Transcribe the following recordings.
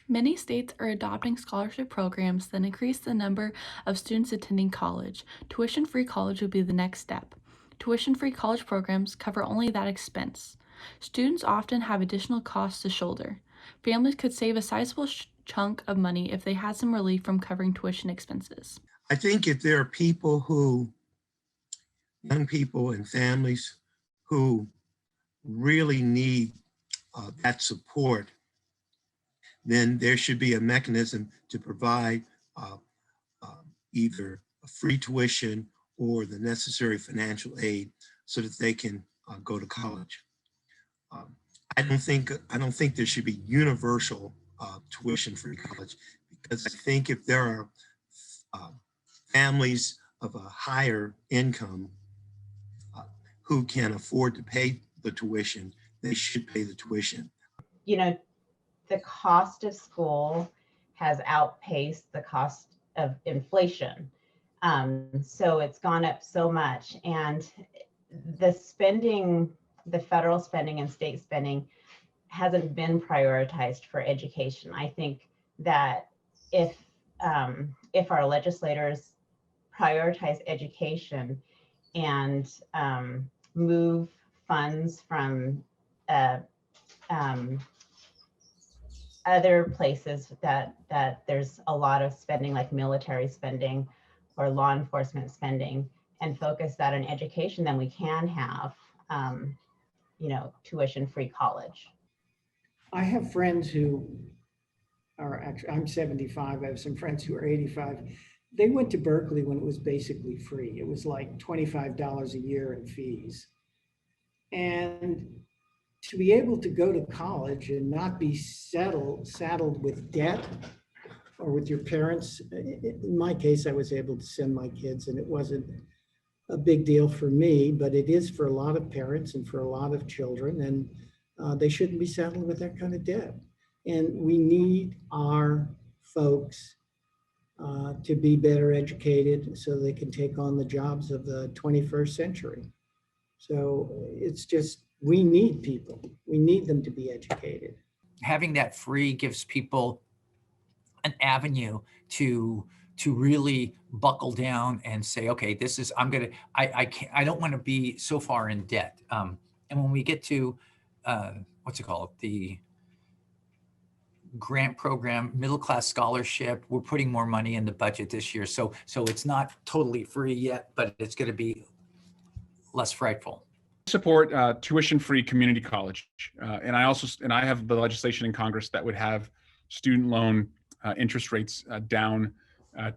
Many states are adopting scholarship programs that increase the number of students attending college. Tuition-free college would be the next step. Tuition-free college programs cover only that expense. Students often have additional costs to shoulder. Families could save a sizable chunk of money if they had some relief from covering tuition expenses. I think if there are young people and families who really need that support, then there should be a mechanism to provide uh, either a free tuition or the necessary financial aid so that they can go to college. Um, I don't think there should be universal tuition-free college, because I think if there are uh, families of a higher income uh, who can afford to pay the tuition, they should pay the tuition. You know, the cost of school has outpaced the cost of inflation. So it's gone up so much, and the spending, the federal spending and state spending hasn't been prioritized for education. I think that if our legislators prioritize education and move funds from other places that there's a lot of spending, like military spending or law enforcement spending, and focus that on education, then we can have tuition-free college. I have friends who are actually, I'm 75, I have some friends who are 85. They went to Berkeley when it was basically free. It was like $25 a year in fees. And to be able to go to college and not be saddled with debt or with your parents. In my case, I was able to send my kids, and it wasn't a big deal for me, but it is for a lot of parents and for a lot of children, and they shouldn't be saddled with that kind of debt. And we need our folks to be better educated so they can take on the jobs of the 21st century. So it's just, we need people. We need them to be educated. Having that free gives people an avenue to really buckle down and say, okay, this is, I don't want to be so far in debt. And when we get to, what's it called? The grant program, middle class scholarship, we're putting more money in the budget this year. So it's not totally free yet, but it's going to be less frightful. Support tuition-free community college, and I have the legislation in Congress that would have student loan interest rates down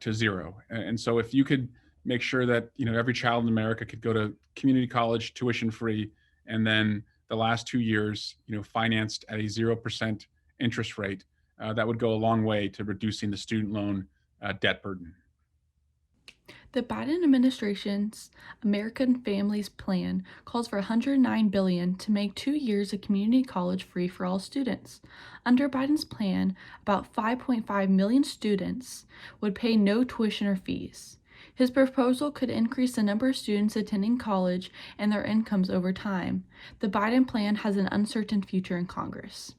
to zero. And so if you could make sure that every child in America could go to community college tuition-free, and then the last 2 years financed at a 0% interest rate, that would go a long way to reducing the student loan debt burden. The Biden administration's American Families Plan calls for $109 billion to make 2 years of community college free for all students. Under Biden's plan, about 5.5 million students would pay no tuition or fees. His proposal could increase the number of students attending college and their incomes over time. The Biden plan has an uncertain future in Congress.